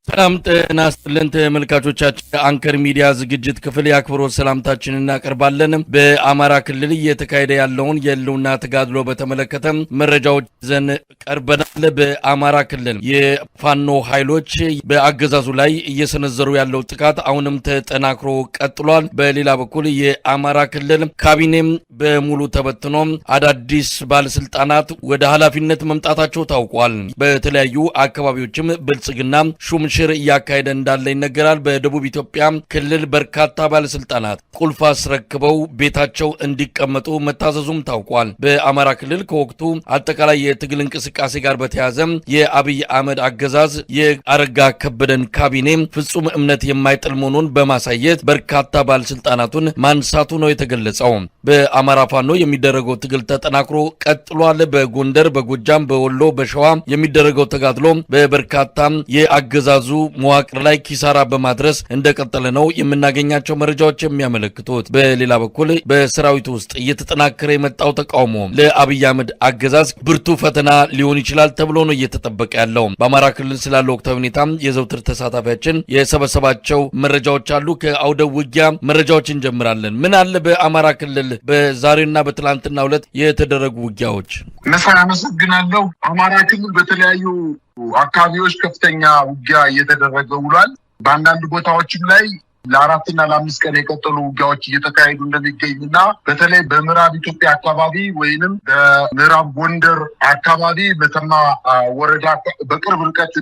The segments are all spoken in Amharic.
ሰላም ጤና ይስጥልን ተመልካቾቻችን አንከር ሚዲያ ዝግጅት ክፍል ያክብሮት ሰላምታችንን እናቀርባለን። በአማራ ክልል እየተካሄደ ያለውን የህልውና ተጋድሎ በተመለከተ መረጃዎች ይዘን ቀርበናል። በአማራ ክልል የፋኖ ኃይሎች በአገዛዙ ላይ እየሰነዘሩ ያለው ጥቃት አሁንም ተጠናክሮ ቀጥሏል። በሌላ በኩል የአማራ ክልል ካቢኔም በሙሉ ተበትኖ አዳዲስ ባለስልጣናት ወደ ኃላፊነት መምጣታቸው ታውቋል። በተለያዩ አካባቢዎችም ብልጽግና ሹምሽር እያካሄደ እንዳለ ይነገራል። በደቡብ ኢትዮጵያ ክልል በርካታ ባለስልጣናት ቁልፍ አስረክበው ቤታቸው እንዲቀመጡ መታዘዙም ታውቋል። በአማራ ክልል ከወቅቱ አጠቃላይ የትግል እንቅስቃሴ ጋር በተያያዘ የአብይ አህመድ አገዛዝ የአረጋ ከበደን ካቢኔ ፍጹም እምነት የማይጥል መሆኑን በማሳየት በርካታ ባለስልጣናቱን ማንሳቱ ነው የተገለጸው። በአማራ ፋኖ የሚደረገው ትግል ተጠናክሮ ቀጥሏል። በጎንደር፣ በጎጃም፣ በወሎ፣ በሸዋ የሚደረገው ተጋድሎ በበርካታ የአገዛዙ መዋቅር ላይ ኪሳራ በማድረስ እንደቀጠለ ነው የምናገኛቸው መረጃዎች የሚያመለክቱት። በሌላ በኩል በሰራዊቱ ውስጥ እየተጠናከረ የመጣው ተቃውሞ ለአብይ አህመድ አገዛዝ ብርቱ ፈተና ሊሆን ይችላል ተብሎ ነው እየተጠበቀ ያለው። በአማራ ክልል ስላለው ወቅታዊ ሁኔታ የዘውትር ተሳታፊያችን የሰበሰባቸው መረጃዎች አሉ። ከአውደ ውጊያ መረጃዎች እንጀምራለን። ምን አለ በአማራ ክልል በዛሬና በትላንትናው ዕለት የተደረጉ ውጊያዎች? አመሰግናለሁ። አማራ ክልል በተለያዩ አካባቢዎች ከፍተኛ ውጊያ እየተደረገ ውሏል። በአንዳንድ ቦታዎችም ላይ ለአራትና ለአምስት ቀን የቀጠሉ ውጊያዎች እየተካሄዱ እንደሚገኙና በተለይ በምዕራብ ኢትዮጵያ አካባቢ ወይንም በምዕራብ ጎንደር አካባቢ በተማ ወረዳ በቅርብ ርቀት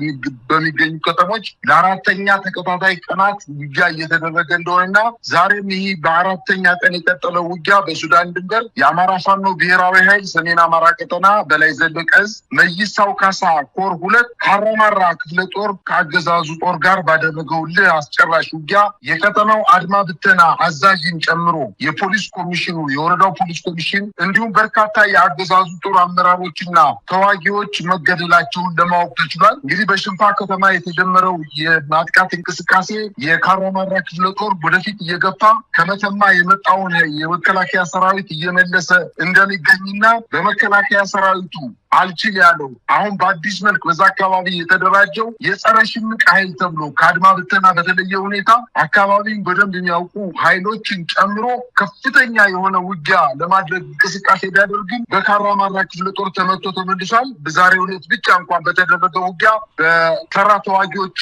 በሚገኙ ከተሞች ለአራተኛ ተከታታይ ቀናት ውጊያ እየተደረገ እንደሆነና ዛሬም ይህ በአራተኛ ቀን የቀጠለው ውጊያ በሱዳን ድንበር የአማራ ፋኖ ብሔራዊ ኃይል ሰሜን አማራ ቀጠና በላይ ዘለቀ ዕዝ መይሳው ካሳ ኮር 2 ካራማራ ክፍለ ጦር ከአገዛዙ ጦር ጋር ባደረገው አስጨራሽ ውጊያ የቀጠናው አድማ ብተና አዛዥን ጨምሮ የፖሊስ ኮሚሽኑ የወረዳው ፖሊስ ኮሚሽን እንዲሁም በርካታ የአገዛዙ ጦር አመራሮችና ተዋጊዎች መገደላቸውን ለማወቅ ተችሏል። እንግዲህ በሽንፋ ከተማ የተጀመረው የማጥቃት እንቅስቃሴ የካራማራ ክፍለ ጦር ወደፊት እየገፋ ከመተማ የመጣውን የመከላከያ ሰራዊት እየመለሰ እንደሚገኝና በመከላከያ ሰራዊቱ አልችል ያለው አሁን በአዲስ መልክ በዛ አካባቢ የተደራጀው የጸረ ሽምቅ ኃይል ተብሎ ከአድማ ብተና በተለየ ሁኔታ አካባቢን በደንብ የሚያውቁ ኃይሎችን ጨምሮ ከፍተኛ የሆነ ውጊያ ለማድረግ እንቅስቃሴ ቢያደርግም በካራማራ ክፍለ ጦር ተመቶ ተመልሷል። በዛሬው ዕለት ብቻ እንኳን በተደረገው ውጊያ በተራ ተዋጊዎች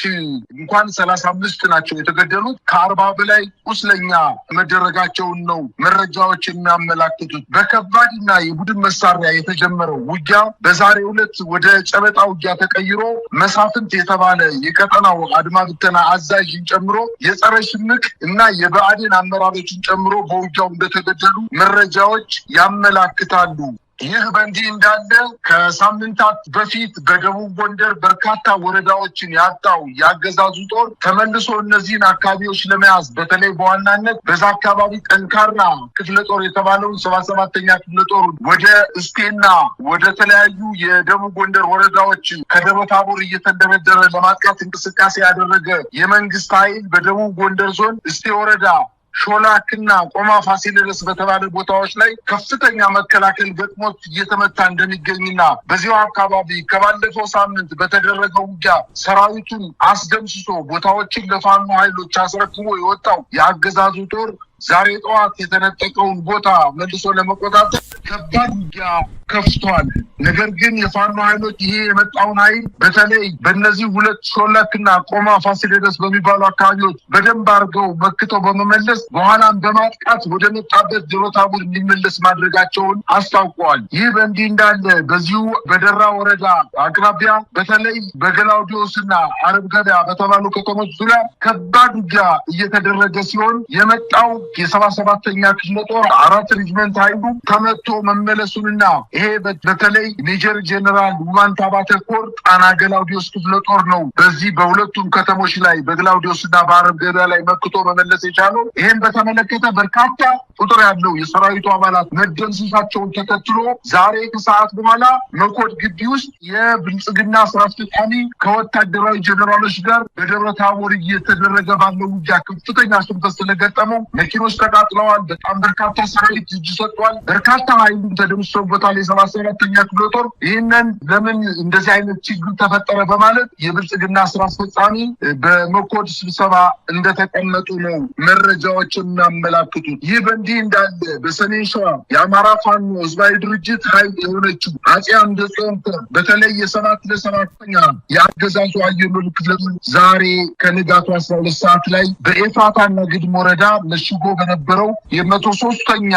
እንኳን 35 ናቸው የተገደሉት። ከ40 በላይ ቁስለኛ መደረጋቸውን ነው መረጃዎች የሚያመላክቱት። በከባድና የቡድን መሳሪያ የተጀመረው ውጊያ በዛሬው ዕለት ወደ ጨበጣ ውጊያ ተቀይሮ መሳፍንት የተባለ የቀጠናው አድማ ብተና አዛዥን ጨምሮ የጸረ ሽምቅ እና የብአዴን አመራሮችን ጨምሮ በውጊያው እንደተገደሉ መረጃዎች ያመላክታሉ። ይህ በእንዲህ እንዳለ ከሳምንታት በፊት በደቡብ ጎንደር በርካታ ወረዳዎችን ያጣው የአገዛዙ ጦር ተመልሶ እነዚህን አካባቢዎች ለመያዝ በተለይ በዋናነት በዛ አካባቢ ጠንካራ ክፍለ ጦር የተባለውን 77ኛ ክፍለ ጦር ወደ እስቴና ወደ ተለያዩ የደቡብ ጎንደር ወረዳዎች ከደብረ ታቦር እየተንደረደረ ለማጥቃት እንቅስቃሴ ያደረገ የመንግስት ኃይል በደቡብ ጎንደር ዞን እስቴ ወረዳ ሾላክና ቆማ ፋሲለደስ በተባለ ቦታዎች ላይ ከፍተኛ መከላከል ገጥሞት እየተመታ እንደሚገኝና በዚያው አካባቢ ከባለፈው ሳምንት በተደረገው ውጊያ ሰራዊቱን አስደምስሶ ቦታዎችን ለፋኖ ኃይሎች አስረክቦ የወጣው የአገዛዙ ጦር ዛሬ ጠዋት የተነጠቀውን ቦታ መልሶ ለመቆጣጠር ከባድ ውጊያ ከፍቷል። ነገር ግን የፋኖ ኃይሎች ይሄ የመጣውን ኃይል በተለይ በእነዚህ ሁለት ሾላክና ቆማ ፋሲለደስ በሚባሉ አካባቢዎች በደንብ አድርገው መክተው በመመለስ በኋላም በማጥቃት ወደ መጣበት ደብረ ታቦር እንዲመለስ ማድረጋቸውን አስታውቀዋል። ይህ በእንዲህ እንዳለ በዚሁ በደራ ወረዳ አቅራቢያ በተለይ በገላውዲዮስና አረብ ገበያ በተባሉ ከተሞች ዙሪያ ከባድ ውጊያ እየተደረገ ሲሆን የመጣው የ77ኛ ክፍለ ጦር 4 ሬጅመንት ኃይሉ ተመቶ መመለሱንና ይሄ በተለይ ሜጀር ጀነራል ውባንታ ባተ ኮር ጣና ገላውዲዮስ ክፍለ ጦር ነው በዚህ በሁለቱም ከተሞች ላይ በገላውዲዮስና በአረብ ገበያ ላይ መክቶ መመለስ የቻለው። ይሄን በተመለከተ በርካታ ቁጥር ያለው የሰራዊቱ አባላት መደምሰሳቸውን ተከትሎ ዛሬ ከሰዓት በኋላ መኮድ ግቢ ውስጥ የብልጽግና ስራ አስፈጻሚ ከወታደራዊ ጀነራሎች ጋር በደብረ ታቦር እየተደረገ ባለው ውጊያ ከፍተኛ ሽንፈት ስለገጠመው መኪኖች ተቃጥለዋል። በጣም በርካታ ሰራዊት እጅ ሰጥቷል። በርካታ ኃይሉ ተደምስሶበታል። የ77ኛ ክፍለ ጦር ይህንን ለምን እንደዚህ አይነት ችግር ተፈጠረ በማለት የብልጽግና ስራ አስፈጻሚ በመኮድ ስብሰባ እንደተቀመጡ ነው መረጃዎች የሚያመላክቱት። ይህ በእንዲህ እንዳለ በሰሜን ሸዋ የአማራ ፋኖ ህዝባዊ ድርጅት ኃይል የሆነችው አጼ አምደ ጽዮን ኮር በተለይ የ7 የአገዛዙ አየር ወለድ ክፍለ ጦር ዛሬ ከንጋቱ 12 ሰዓት ላይ በኤፍራታና ግድም ወረዳ መሽጎ በነበረው የ103ኛ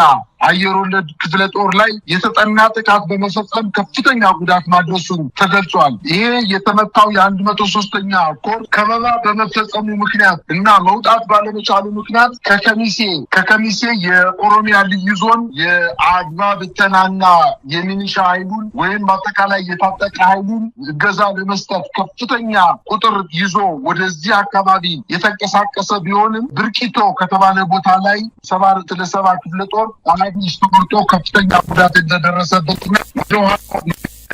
አየር ወለድ ክፍለ ጦር ላይ የተጠና ጥቃት በመፈጸም ከፍተኛ ጉዳት ማድረሱን ተገልጿል። ይሄ የተመታው የ103ኛ ኮር ከበባ በመፈጸሙ ምክንያት እና መውጣት ባለመቻሉ ምክንያት ከከሚሴ የኦሮሚያ ልዩ ዞን የአድማ ብተናና የሚኒሻ ኃይሉን ወይም አጠቃላይ የታጠቀ ኃይሉን እገዛ ለመስጠት ከፍተኛ ቁጥር ይዞ ወደዚህ አካባቢ የተንቀሳቀሰ ቢሆንም ብርቂቶ ከተባለ ቦታ ላይ 7 ክፍለ ጦር ተመርቶ ከፍተኛ ጉዳት እንደደረሰበትና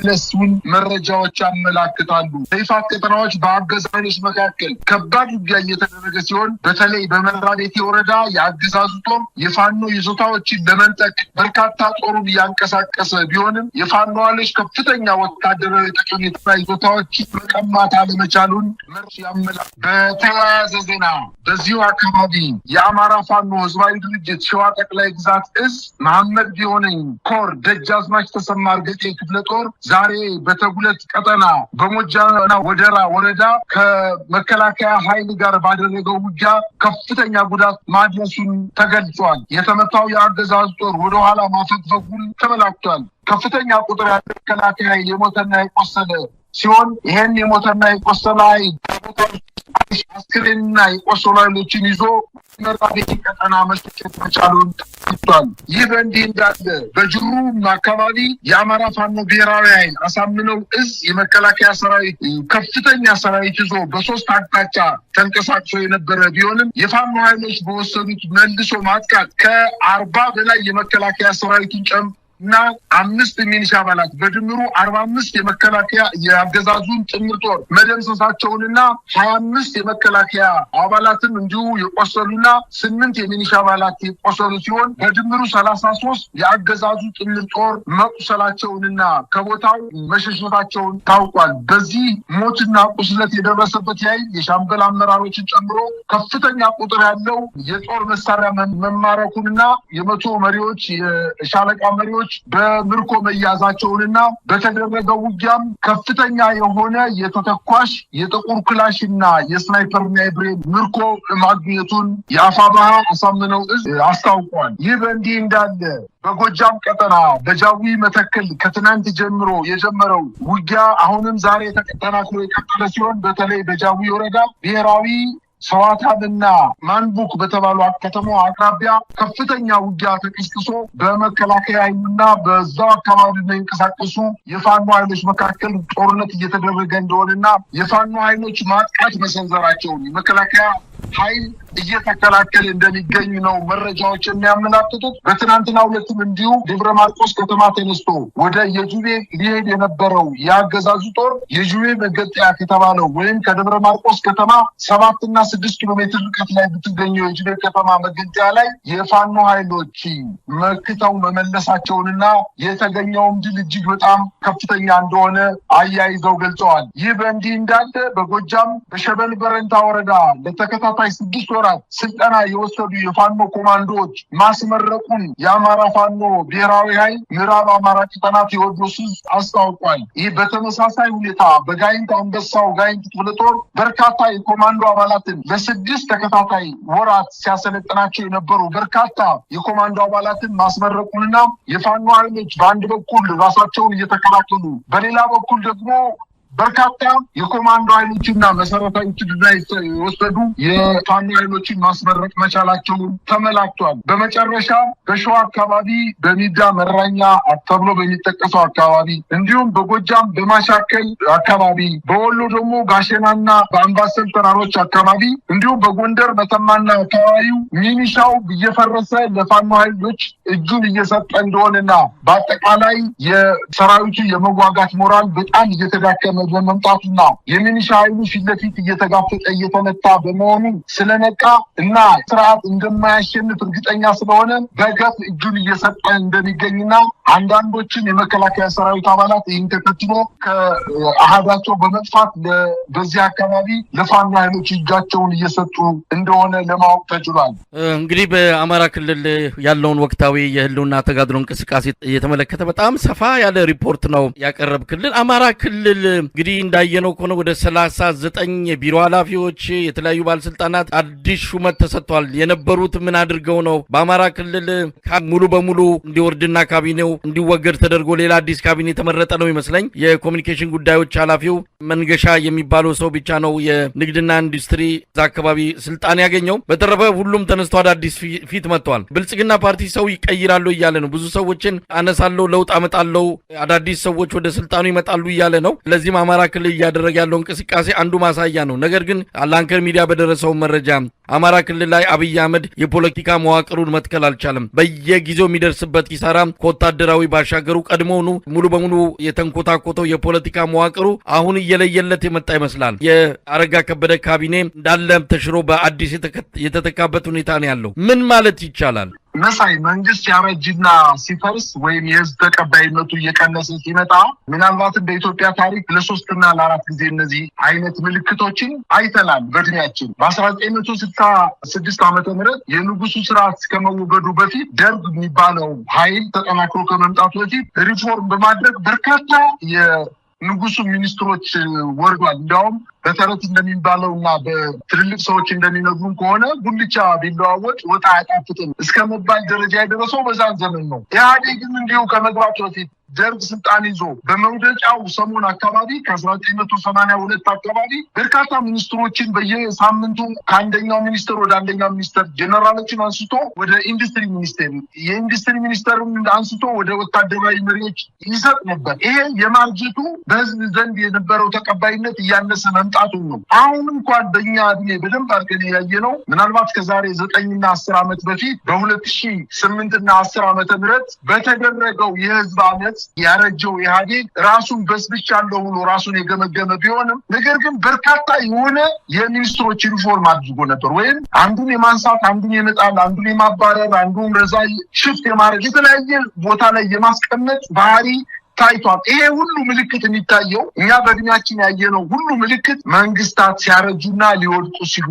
ለሱን መረጃዎች ያመላክታሉ። በይፋት ቀጠናዎች በአገዛዞች መካከል ከባድ ውጊያ እየተደረገ ሲሆን በተለይ በመራቤቴ ወረዳ የአገዛዙ ጦር የፋኖ ይዞታዎችን ለመንጠቅ በርካታ ጦሩን እያንቀሳቀሰ ቢሆንም የፋኖ ኃይሎች ከፍተኛ ወታደራዊ ጠቀሜታ ይዞታዎችን መቀማት አለመቻሉን መርስ ያመላክታል። በተያያዘ ዜና በዚሁ አካባቢ የአማራ ፋኖ ህዝባዊ ድርጅት ሸዋ ጠቅላይ ግዛት እዝ መሐመድ ቢሆነኝ ኮር ደጃዝማች ተሰማ እርገጤ ክፍለ ጦር ዛሬ በተጉለት ቀጠና በሞጃና ወደራ ወረዳ ከመከላከያ ኃይል ጋር ባደረገው ውጊያ ከፍተኛ ጉዳት ማድረሱን ተገልጿል። የተመታው የአገዛዝ ጦር ወደ ኋላ ማፈግፈጉን ተመላክቷል። ከፍተኛ ቁጥር ያለው መከላከያ ኃይል የሞተና የቆሰለ ሲሆን ይሄን የሞተና የቆሰለ ኃይል አስክሬንና የቆሰሉ ኃይሎችን ይዞ መራቤቴ ቀጠና መስጠት መቻሉን ተገልጿል። ይህ በእንዲህ እንዳለ በጅሩ አካባቢ የአማራ ፋኖ ብሔራዊ ኃይል አሳምነው እዝ የመከላከያ ሰራዊት ከፍተኛ ሰራዊት ይዞ በ3 አቅጣጫ ተንቀሳቅሶ የነበረ ቢሆንም የፋኖ ኃይሎች በወሰዱት መልሶ ማጥቃት ከ40 በላይ የመከላከያ ሰራዊትን እና 5 ሚኒሻ አባላት በድምሩ 45 የመከላከያ የአገዛዙን ጥምር ጦር መደምሰሳቸውንና 25 የመከላከያ አባላትን እንዲሁ የቆሰሉና 8 የሚኒሻ አባላት የቆሰሉ ሲሆን በድምሩ 33 የአገዛዙ ጥምር ጦር መቁሰላቸውንና ከቦታው መሸሸታቸውን ታውቋል። በዚህ ሞትና ቁስለት የደረሰበት ኃይል የሻምበል አመራሮችን ጨምሮ ከፍተኛ ቁጥር ያለው የጦር መሳሪያ መማረኩንና የመቶ መሪዎች የሻለቃ መሪዎች በምርኮ መያዛቸውንና በተደረገው ውጊያም ከፍተኛ የሆነ የተተኳሽ የጥቁር ክላሽና የስናይፐርና የብሬን ምርኮ ማግኘቱን የአፋባሃ አሳምነው እዝ አስታውቋል። ይህ በእንዲህ እንዳለ በጎጃም ቀጠና በጃዊ መተከል ከትናንት ጀምሮ የጀመረው ውጊያ አሁንም ዛሬ ተጠናክሮ የቀጠለ ሲሆን በተለይ በጃዊ ወረዳ ብሔራዊ ሰዋታምና ማንቡክ በተባሉ ከተማው አቅራቢያ ከፍተኛ ውጊያ ተቀስቅሶ በመከላከያ ኃይልና በዛው አካባቢ የሚንቀሳቀሱ የፋኖ ኃይሎች መካከል ጦርነት እየተደረገ እንደሆነና የፋኖ ኃይሎች ማጥቃት መሰንዘራቸውን የመከላከያ ኃይል እየተከላከለ እንደሚገኝ ነው መረጃዎች የሚያመላክቱት። በትናንትናው ዕለትም እንዲሁ ደብረ ማርቆስ ከተማ ተነስቶ ወደ የጁቤ ሊሄድ የነበረው የአገዛዙ ጦር የጁቤ መገንጠያ ከተባለው ወይም ከደብረ ማርቆስ ከተማ 7 እና 6 ኪሎ ሜትር ርቀት ላይ ብትገኘው የጁቤ ከተማ መገንጠያ ላይ የፋኖ ኃይሎች መክተው መመለሳቸውንና የተገኘውም ድል እጅግ በጣም ከፍተኛ እንደሆነ አያይዘው ገልጸዋል። ይህ በእንዲህ እንዳለ በጎጃም በሸበል በረንታ ወረዳ ለተከታታይ 6 ወራት ስልጠና የወሰዱ የፋኖ ኮማንዶዎች ማስመረቁን የአማራ ፋኖ ብሔራዊ ኃይል ምዕራብ አማራ ቀጠና ቴዎድሮስ አስታውቋል። ይህ በተመሳሳይ ሁኔታ በጋይንት አንበሳው ጋይንት ክፍለ ጦር በርካታ የኮማንዶ አባላትን ለ6 ተከታታይ ወራት ሲያሰለጥናቸው የነበሩ በርካታ የኮማንዶ አባላትን ማስመረቁንና የፋኖ ኃይሎች በአንድ በኩል ራሳቸውን እየተከላከሉ በሌላ በኩል ደግሞ በርካታ የኮማንዶ ኃይሎችና መሰረታዊ ውትድርና የወሰዱ የፋኖ ኃይሎችን ማስመረቅ መቻላቸውን ተመላክቷል። በመጨረሻ በሸዋ አካባቢ በሚዳ መራኛ ተብሎ በሚጠቀሰው አካባቢ እንዲሁም በጎጃም በማሻከል አካባቢ በወሎ ደግሞ ጋሸናና በአምባሰል ተራሮች አካባቢ እንዲሁም በጎንደር መተማና አካባቢው ሚኒሻው እየፈረሰ ለፋኖ ኃይሎች እጁን እየሰጠ እንደሆነና በአጠቃላይ የሰራዊቱ የመዋጋት ሞራል በጣም እየተዳከመ አህመድ በመምጣቱና የሚኒሻ ኃይሉ ፊት ለፊት እየተጋፈጠ እየተመታ በመሆኑ ስለነቃ እና ስርዓት እንደማያሸንፍ እርግጠኛ ስለሆነ በገፍ እጁን እየሰጠ እንደሚገኝና አንዳንዶችን የመከላከያ ሰራዊት አባላት ይህን ተከትሎ ከአሃዳቸው በመጥፋት በዚህ አካባቢ ለፋኖ ኃይሎች እጃቸውን እየሰጡ እንደሆነ ለማወቅ ተችሏል። እንግዲህ በአማራ ክልል ያለውን ወቅታዊ የህልውና ተጋድሎ እንቅስቃሴ የተመለከተ በጣም ሰፋ ያለ ሪፖርት ነው ያቀረብክልን። አማራ ክልል እንግዲህ እንዳየነው ከሆነ ወደ 39 የቢሮ ኃላፊዎች፣ የተለያዩ ባለስልጣናት አዲስ ሹመት ተሰጥቷል። የነበሩት ምን አድርገው ነው? በአማራ ክልል ሙሉ በሙሉ እንዲወርድና ካቢኔው እንዲወገድ ተደርጎ ሌላ አዲስ ካቢኔ የተመረጠ ነው ይመስለኝ። የኮሚኒኬሽን ጉዳዮች ኃላፊው መንገሻ የሚባለው ሰው ብቻ ነው የንግድና ኢንዱስትሪ እዛ አካባቢ ስልጣን ያገኘው። በተረፈ ሁሉም ተነስቶ አዳዲስ ፊት መጥቷል። ብልጽግና ፓርቲ ሰው ይቀይራሉ እያለ ነው። ብዙ ሰዎችን አነሳለሁ፣ ለውጥ አመጣለሁ፣ አዳዲስ ሰዎች ወደ ስልጣኑ ይመጣሉ እያለ ነው። ለዚህም አማራ ክልል እያደረገ ያለው እንቅስቃሴ አንዱ ማሳያ ነው። ነገር ግን ለአንከር ሚዲያ በደረሰው መረጃ አማራ ክልል ላይ አብይ አህመድ የፖለቲካ መዋቅሩን መትከል አልቻለም። በየጊዜው የሚደርስበት ኪሳራ ከወታደራዊ ባሻገሩ ቀድሞውኑ ሙሉ በሙሉ የተንኮታኮተው የፖለቲካ መዋቅሩ አሁን እየለየለት የመጣ ይመስላል። የአረጋ ከበደ ካቢኔ እንዳለ ተሽሮ በአዲስ የተተካበት ሁኔታ ነው ያለው። ምን ማለት ይቻላል? መሳይ መንግስት ያረጅና ሲፈርስ ወይም የህዝብ ተቀባይነቱ እየቀነሰ ሲመጣ ምናልባትም በኢትዮጵያ ታሪክ ለ3 እና ለ4 ጊዜ እነዚህ አይነት ምልክቶችን አይተናል በእድሜያችን። በ1966 ዓመተ ምህረት የንጉሱ ስርዓት ከመወገዱ በፊት ደርግ የሚባለው ኃይል ተጠናክሮ ከመምጣቱ በፊት ሪፎርም በማድረግ በርካታ የንጉሱ ሚኒስትሮች ወርዷል። እንዲያውም በተረት እንደሚባለው እና በትልልቅ ሰዎች እንደሚነግሩን ከሆነ ጉልቻ ቢለዋወጥ ወጥ አያጣፍጥም እስከ መባል ደረጃ የደረሰው በዛን ዘመን ነው። ኢህአዴግም እንዲሁ ከመግባቱ በፊት ደርግ ስልጣን ይዞ በመውደጫው ሰሞን አካባቢ ከ1982 አካባቢ በርካታ ሚኒስትሮችን በየሳምንቱ ከአንደኛው ሚኒስትር ወደ አንደኛው ሚኒስትር ጀነራሎችን አንስቶ ወደ ኢንዱስትሪ ሚኒስቴር፣ የኢንዱስትሪ ሚኒስተርን አንስቶ ወደ ወታደራዊ መሪዎች ይሰጥ ነበር። ይሄ የማርጀቱ በህዝብ ዘንድ የነበረው ተቀባይነት እያነሰ መምጣቱ ነው። አሁን እንኳን በእኛ እድሜ በደንብ አድርገን ያየነው ምናልባት ከዛሬ 9 እና 10 ዓመት በፊት በ2008 እና 10 ዓመተ ምህረት በተደረገው የህዝብ አመት ያረጀው ኢህአዴግ ራሱን በስብቻለሁ ብሎ ራሱን የገመገመ ቢሆንም ነገር ግን በርካታ የሆነ የሚኒስትሮች ሪፎርም አድርጎ ነበር። ወይም አንዱን የማንሳት፣ አንዱን የመጣል፣ አንዱን የማባረር፣ አንዱን ረዛ ሽፍት የማድረግ የተለያየ ቦታ ላይ የማስቀመጥ ባህሪ ታይቷል። ይሄ ሁሉ ምልክት የሚታየው እኛ በእድሜያችን ያየነው ሁሉ ምልክት መንግስታት ሲያረጁና ሊወድቁ ሲሉ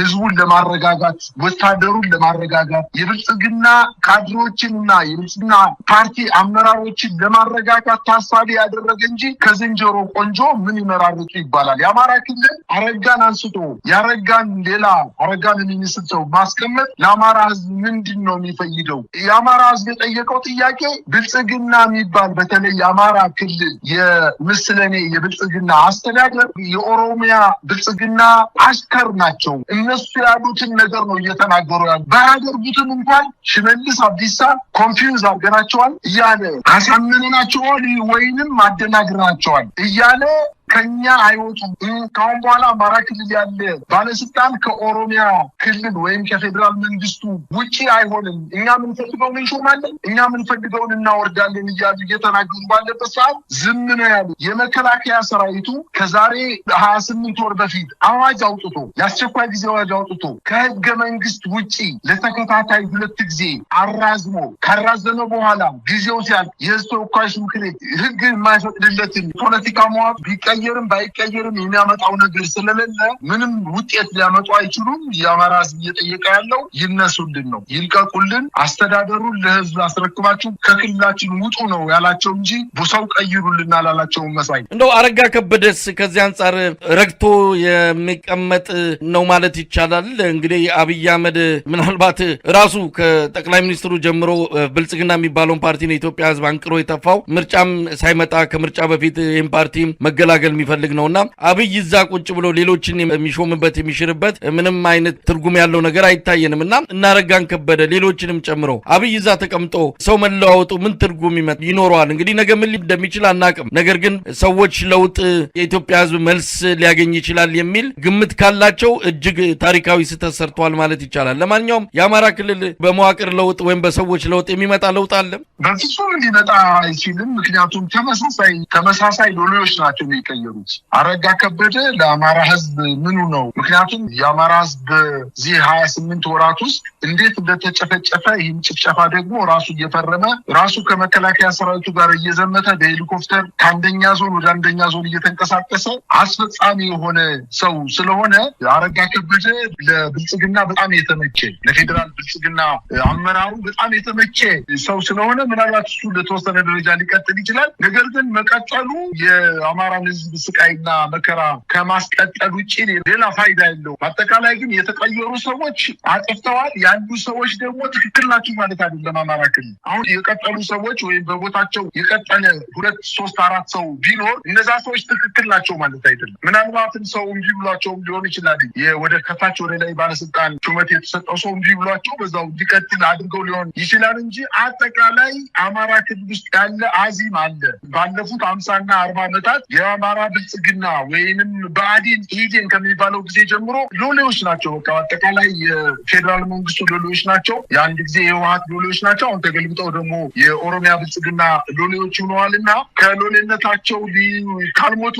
ህዝቡን ለማረጋጋት፣ ወታደሩን ለማረጋጋት፣ የብልጽግና ካድሮችንና የብልጽግና ፓርቲ አመራሮችን ለማረጋጋት ታሳቢ ያደረገ እንጂ ከዝንጀሮ ቆንጆ ምን ይመራርጡ ይባላል። የአማራ ክልል አረጋን አንስቶ ያረጋን ሌላ አረጋን የሚመስል ሰው ማስቀመጥ ለአማራ ህዝብ ምንድን ነው የሚፈይደው? የአማራ ህዝብ የጠየቀው ጥያቄ ብልጽግና የሚባል በተለይ የአማራ ክልል የምስለኔ የብልጽግና አስተዳደር የኦሮሚያ ብልጽግና አሽከር ናቸው። እነሱ ያሉትን ነገር ነው እየተናገሩ ያሉ። ባያደርጉትም እንኳን ሽመልስ አብዲሳ ኮንፊውዝ አድርገናቸዋል እያለ አሳምነናቸዋል ወይንም አደናግረናቸዋል እያለ ከኛ አይወጡም። ካሁን በኋላ አማራ ክልል ያለ ባለስልጣን ከኦሮሚያ ክልል ወይም ከፌዴራል መንግስቱ ውጪ አይሆንም፣ እኛ የምንፈልገውን እንሾማለን፣ እኛ የምንፈልገውን እናወርዳለን እያሉ እየተናገሩ ባለበት ሰዓት ዝም ነው ያሉ። የመከላከያ ሰራዊቱ ከዛሬ 28 ወር በፊት አዋጅ አውጥቶ የአስቸኳይ ጊዜ አዋጅ አውጥቶ ከህገ መንግስት ውጪ ለተከታታይ 2 ጊዜ አራዝሞ ካራዘመ በኋላ ጊዜው ሲያልቅ የህዝብ ተወካዮች ምክር ቤት ህግ የማይፈቅድለትን ፖለቲካ መዋቅር ቢቀየርም ባይቀየርም የሚያመጣው ነገር ስለሌለ ምንም ውጤት ሊያመጡ አይችሉም። የአማራ ህዝብ እየጠየቀ ያለው ይነሱልን ነው፣ ይልቀቁልን፣ አስተዳደሩን ለህዝብ አስረክባችሁ ከክልላችን ውጡ ነው ያላቸው እንጂ ሰው ቀይሩልን አላላቸውም። መሳይ እንደው አረጋ ከበደስ ከዚህ አንጻር ረግቶ የሚቀመጥ ነው ማለት ይቻላል? እንግዲህ አብይ አህመድ ምናልባት ራሱ ከጠቅላይ ሚኒስትሩ ጀምሮ ብልጽግና የሚባለውን ፓርቲ ነው የኢትዮጵያ ህዝብ አንቅሮ የተፋው። ምርጫም ሳይመጣ ከምርጫ በፊት ይህን ፓርቲ መገላገል የሚፈልግ ነውና አብይ እዛ ቁጭ ብሎ ሌሎችን የሚሾምበት የሚሽርበት ምንም አይነት ትርጉም ያለው ነገር አይታየንም። እና እናረጋን ከበደ ሌሎችንም ጨምሮ አብይ እዛ ተቀምጦ ሰው መለዋወጡ ምን ትርጉም ይኖረዋል? እንግዲህ ነገ ምን እንደሚችል አናቅም። ነገር ግን ሰዎች ለውጥ የኢትዮጵያ ህዝብ መልስ ሊያገኝ ይችላል የሚል ግምት ካላቸው እጅግ ታሪካዊ ስህተት ሰርተዋል ማለት ይቻላል። ለማንኛውም የአማራ ክልል በመዋቅር ለውጥ ወይም በሰዎች ለውጥ የሚመጣ ለውጥ አለ? በፍጹም ሊመጣ አይችልም። ምክንያቱም ተመሳሳይ ሎሌዎች ናቸው የሚቀየሩ። የተቀየሩት። አረጋ ከበደ ለአማራ ህዝብ ምኑ ነው? ምክንያቱም የአማራ ህዝብ በዚህ 28 ወራት ውስጥ እንዴት እንደተጨፈጨፈ ይህን ጭፍጨፋ ደግሞ ራሱ እየፈረመ ራሱ ከመከላከያ ሰራዊቱ ጋር እየዘመተ በሄሊኮፕተር ከአንደኛ ዞን ወደ አንደኛ ዞን እየተንቀሳቀሰ አስፈጻሚ የሆነ ሰው ስለሆነ አረጋ ከበደ ለብልጽግና በጣም የተመቸ ለፌዴራል ብልጽግና አመራሩ በጣም የተመቸ ሰው ስለሆነ ምናልባት እሱ ለተወሰነ ደረጃ ሊቀጥል ይችላል። ነገር ግን መቀጠሉ የአማራን ህዝብ ስቃይና መከራ ከማስቀጠል ውጭ ሌላ ፋይዳ የለው። አጠቃላይ ግን የተቀየሩ ሰዎች አጥፍተዋል። ያሉ ሰዎች ደግሞ ትክክል ናቸው ማለት አይደለም። አማራ ክልል አሁን የቀጠሉ ሰዎች ወይም በቦታቸው የቀጠለ 2 3 4 ሰው ቢኖር እነዛ ሰዎች ትክክል ናቸው ማለት አይደለም። ምናልባትም ሰው እንጂ ብሏቸውም ሊሆን ይችላል። ወደ ከታች ወደ ላይ ባለስልጣን ሹመት የተሰጠው ሰው እንጂ ብሏቸው በዛው ሊቀጥል አድርገው ሊሆን ይችላል እንጂ አጠቃላይ አማራ ክልል ውስጥ ያለ አዚም አለ። ባለፉት 50 እና 40 ዓመታት የአማራ ብልጽግና ወይንም ብአዴን ኢዴን ከሚባለው ጊዜ ጀምሮ ሎሌዎች ናቸው። በቃ አጠቃላይ የፌዴራል መንግስቱ ሎሌዎች ናቸው። የአንድ ጊዜ የህወሓት ሎሌዎች ናቸው። አሁን ተገልብጠው ደግሞ የኦሮሚያ ብልጽግና ሎሌዎች ሆነዋልና ከሎሌነታቸው ካልሞቱ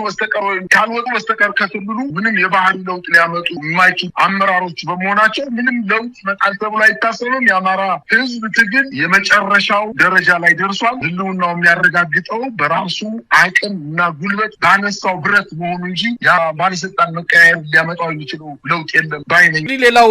በስተቀር ከክልሉ ምንም የባህሪ ለውጥ ሊያመጡ የማይችሉ አመራሮች በመሆናቸው ምንም ለውጥ መጣል ተብሎ አይታሰብም። የአማራ ህዝብ ትግል የመጨረሻው ደረጃ ላይ ደርሷል። ህልውናው የሚያረጋግጠው በራሱ አቅም እና ጉልበት ባነሳው ብረት መሆኑ እንጂ ያ ባለስልጣን መቀያየር ሊያመጣው የሚችለው ለውጥ የለም ባይነኝ። ሌላው